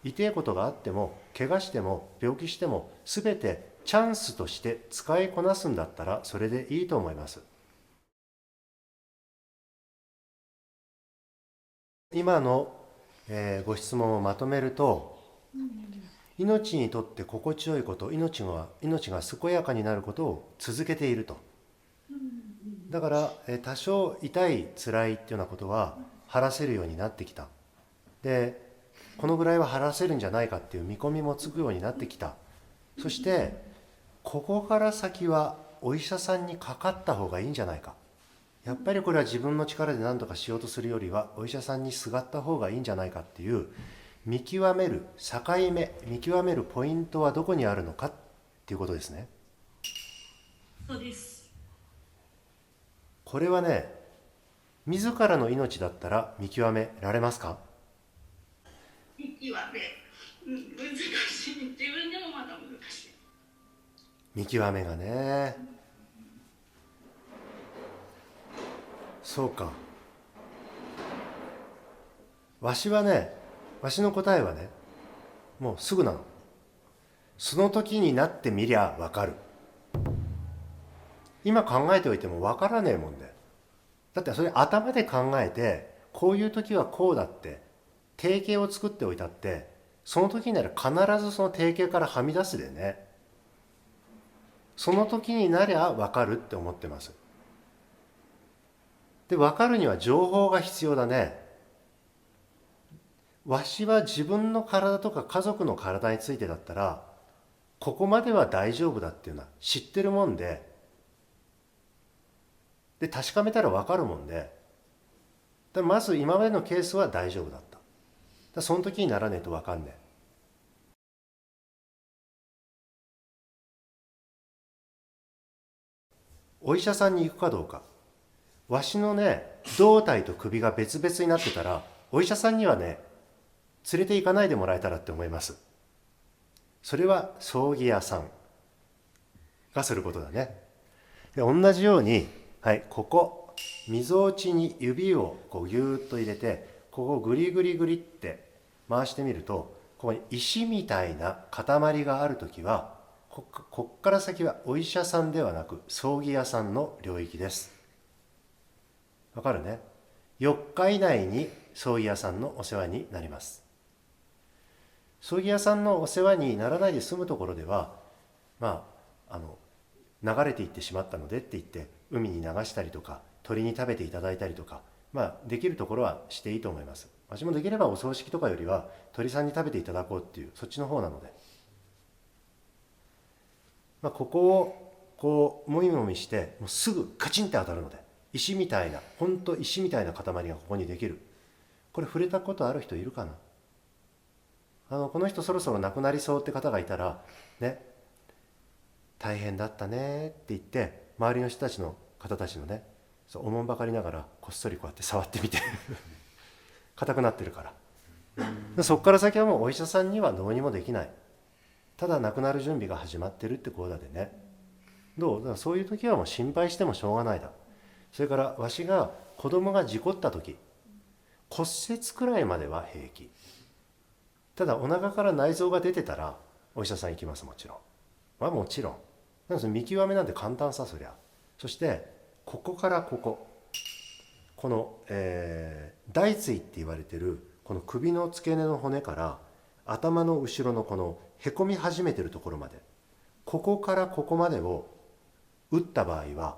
痛いことがあっても怪我しても病気しても全てチャンスとして使いこなすんだったらそれでいいと思います。今の、ご質問をまとめると、命にとって心地よいこと、命が健やかになることを続けていると。だから、多少痛い辛いっていうようなことは晴らせるようになってきた。でこのぐらいは晴らせるんじゃないかっていう見込みもつくようになってきた。そしてここから先はお医者さんにかかった方がいいんじゃないか、やっぱりこれは自分の力で何とかしようとするよりはお医者さんにすがった方がいいんじゃないかっていう見極める境目、見極めるポイントはどこにあるのかっていうことですね。そうです。これはね、自らの命だったら見極められますか？見極め、難しい。自分でもまだ難しい。見極めがね。そうか。わしの答えはね、もうすぐなの。その時になってみりゃわかる。今考えておいてもわからねえもんで。だってそれ頭で考えて、こういう時はこうだって定型を作っておいたって、その時になら必ずその定型からはみ出すでね。その時になりゃわかるって思ってます。で、わかるには情報が必要だね。わしは自分の体とか家族の体についてだったら、ここまでは大丈夫だっていうのは知ってるもんで、確かめたらわかるもんで、まず今までのケースは大丈夫だった。その時にならねえとわかんねえ。お医者さんに行くかどうか。わしのね、胴体と首が別々になってたら、お医者さんにはね、連れて行かないでもらえたらって思います。それは葬儀屋さんがすることだね。で、同じように、はい、ここ、みぞおちに指をこうぎゅーっと入れて、ここをグリグリグリって回してみると、ここに石みたいな塊があるときは、こっから先はお医者さんではなく葬儀屋さんの領域です。わかるね。4日以内に葬儀屋さんのお世話になります。葬儀屋さんのお世話にならないで済むところでは、流れていってしまったのでって言って海に流したりとか鳥に食べていただいたりとか、できるところはしていいと思います。私もできればお葬式とかよりは鳥さんに食べていただこうっていうそっちの方なので、ここをこうもみもみしてもうすぐカチンって当たるので、石みたいな、本当石みたいな塊がここにできる。これ触れたことある人いるかな？この人そろそろ亡くなりそうって方がいたらね、大変だったねって言って周りの人たちの方たちのね、そうおもんばかりながらこっそりこうやって触ってみて硬くなってるから、そこから先はもうお医者さんにはどうにもできない。ただ亡くなる準備が始まってるってことだでね。どうだからそういう時はもう心配してもしょうがないだ。それからわしが子供が事故った時、骨折くらいまでは平気。ただお腹から内臓が出てたらお医者さん行きます。もちろん、もちろん。なんか見極めなんて簡単さ、そりゃ。そしてここからここ、この、大椎って言われてるこの首の付け根の骨から頭の後ろのこのへこみ始めてるところまで、ここからここまでを打った場合は、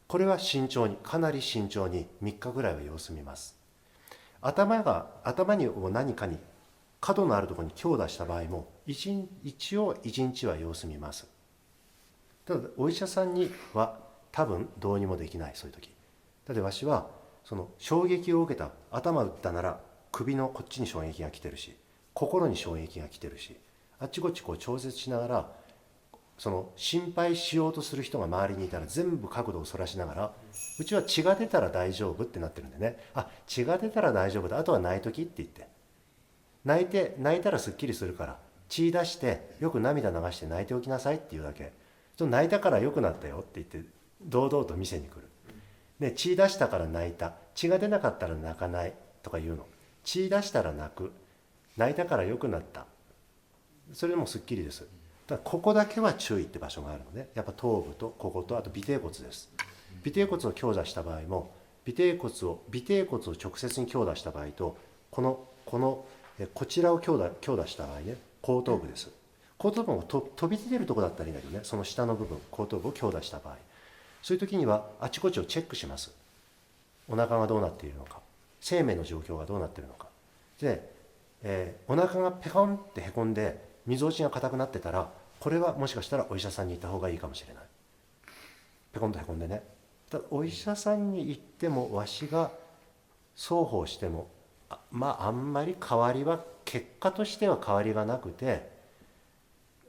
これは慎重に、かなり慎重に3日ぐらいは様子見ます。頭に何かに角のあるところに強打した場合も一応1日は様子見ます。ただお医者さんには多分どうにもできない。そういう時だってわしはその衝撃を受けた、頭打ったなら首のこっちに衝撃が来てるし、心に衝撃が来てるし、あっちこっちこう調節しながら、その心配しようとする人が周りにいたら全部角度をそらしながら、うちは血が出たら大丈夫ってなってるんでね、血が出たら大丈夫だ、あとは泣いときって言って、泣いたらすっきりするから、血出してよく涙流して泣いておきなさいっていうだけ。泣いたから良くなったよって言って堂々と店に来る。で、血出したから泣いた、血が出なかったら泣かないとか言うの。血出したら泣く、泣いたから良くなった、それでもすっきりです。ただここだけは注意って場所があるので、やっぱ頭部とここと、あと尾てい骨です。尾てい骨を強打した場合も、尾てい骨を直接に強打した場合と、こちらを強打した場合ね、後頭部です。後頭部も飛び出てるところだったらいいんだけどね、その下の部分、後頭部を強打した場合、そういう時にはあちこちをチェックします。お腹がどうなっているのか、生命の状況がどうなっているのかで、お腹がペコンってへこんでみぞおちが硬くなってたら、これはもしかしたらお医者さんに行った方がいいかもしれない。ペコンとへこんでね。ただお医者さんに行っても、わしが双方してもあんまり結果としては変わりがなくて、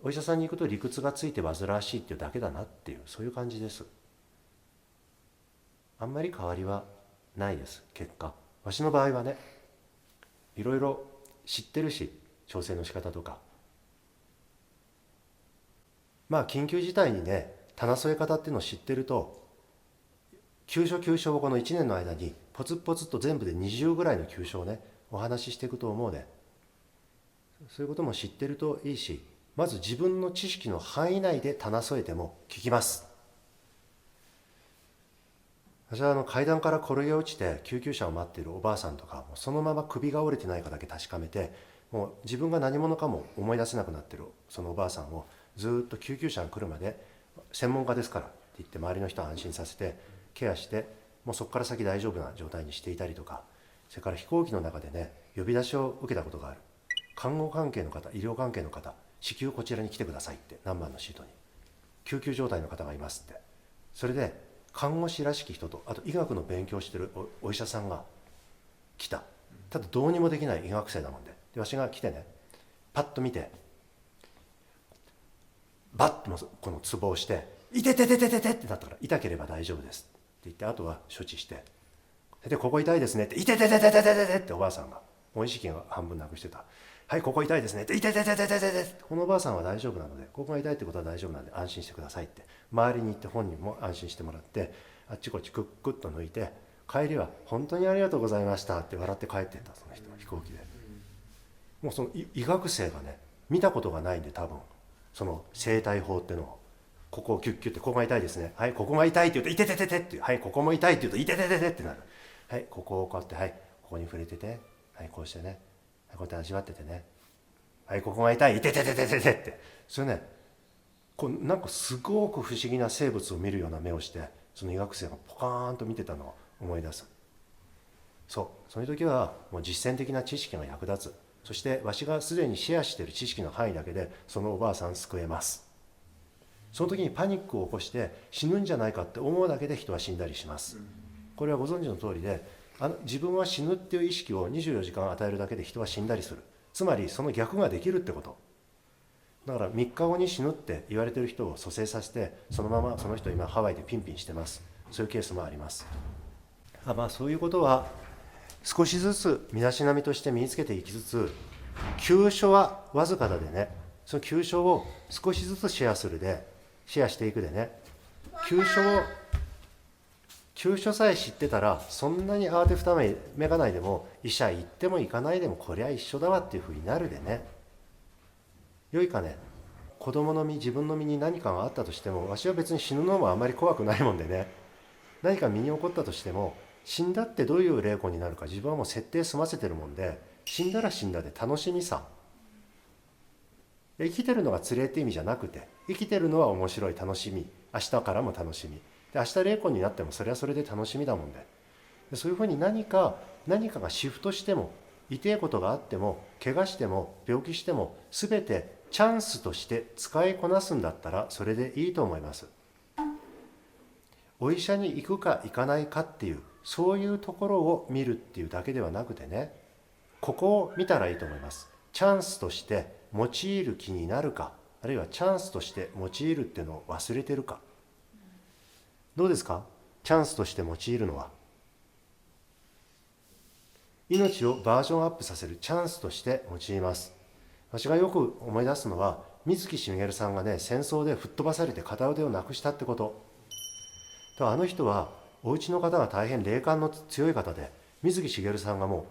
お医者さんに行くと理屈がついて煩わしいっていうだけだなっていう、そういう感じです。あんまり変わりはないです。結果わしの場合はね、いろいろ知ってるし、調整の仕方とか、緊急事態にね、棚添え方っていうのを知ってると、急所をこの1年の間にポツポツと全部で20ぐらいの急所をね、お話ししていくと思うね。そういうことも知ってるといいし、まず自分の知識の範囲内で棚添えても効きます。私は階段から転げ落ちて救急車を待っているおばあさんとか、そのまま首が折れてないかだけ確かめて、もう自分が何者かも思い出せなくなっているそのおばあさんをずっと救急車が来るまで、専門家ですからって言って周りの人を安心させてケアして、もうそこから先大丈夫な状態にしていたりとか、それから飛行機の中でね、呼び出しを受けたことがある。看護関係の方、医療関係の方、至急こちらに来てくださいって、何番のシートに救急状態の方がいますって。それで看護師らしき人と、あと医学の勉強してる お医者さんが来た。ただどうにもできない医学生なもんで、わしが来てね、パッと見てバッとこのツボをして「いてててててて」ってなったから「痛ければ大丈夫です」って言って、あとは処置して、で「ここ痛いですね」って「いててててててて」っておばあさんがもう意識が半分なくしてた。はいここ痛いですねって「いててててててて」このおばあさんは大丈夫なので、ここが痛いってことは大丈夫なんで安心してくださいって周りに行って、本人も安心してもらって、あっちこっちクックッと抜いて、帰りは「本当にありがとうございました」って笑って帰ってった、その人飛行機で。もうその医学生がね、見たことがないんで、多分その生体法っていうのを、ここをキュッキュッて、ここが痛いですね、はいここが痛いって言うと「いてててて」っていう、はいここも痛いって言うと「いてててて」ってなる。はいここをこうやって、はいここに触れてて、はいこうしてね、こうやって味わっててね、はいここが痛い、いててててててって、それね、なんかすごく不思議な生物を見るような目をして、その医学生がポカーンと見てたのを思い出す。そういう時はもう実践的な知識が役立つ。そしてわしがすでにシェアしている知識の範囲だけでそのおばあさん救えます。その時にパニックを起こして死ぬんじゃないかって思うだけで人は死んだりします。これはご存知の通りで、自分は死ぬっていう意識を24時間与えるだけで人は死んだりする。つまりその逆ができるってこと。だから3日後に死ぬって言われてる人を蘇生させて、そのままその人今ハワイでピンピンしてます。そういうケースもあります。そういうことは少しずつ身だしなみとして身につけていきつつ、急所はわずかだでね、その急所を少しずつシェアしていくでね、急所さえ知ってたら、そんなに慌てふためかないでも、医者行っても行かないでもこりゃ一緒だわっていうふうになるでね。良いかね。子供の身、自分の身に何かがあったとしても、わしは別に死ぬのもあまり怖くないもんでね、何か身に起こったとしても、死んだってどういう霊魂になるか自分はもう設定済ませてるもんで、死んだら死んだで楽しみさ。生きてるのがつれって意味じゃなくて、生きてるのは面白い楽しみ、明日からも楽しみで、明日霊魂になってもそれはそれで楽しみだもんで、そういうふうに何かがシフトしても、痛いことがあっても、怪我しても病気しても、全てチャンスとして使いこなすんだったらそれでいいと思います。お医者に行くか行かないかっていう、そういうところを見るっていうだけではなくてね、ここを見たらいいと思います。チャンスとして用いる気になるか、あるいはチャンスとして用いるっていうのを忘れてるか。どうですか？チャンスとして用いるのは、命をバージョンアップさせるチャンスとして用います。私がよく思い出すのは、水木しげるさんがね、戦争で吹っ飛ばされて片腕をなくしたってこと。あの人はお家の方が大変霊感の強い方で、水木しげるさんがも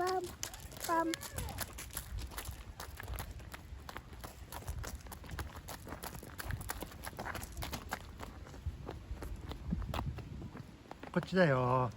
パンパン。こっちだよ。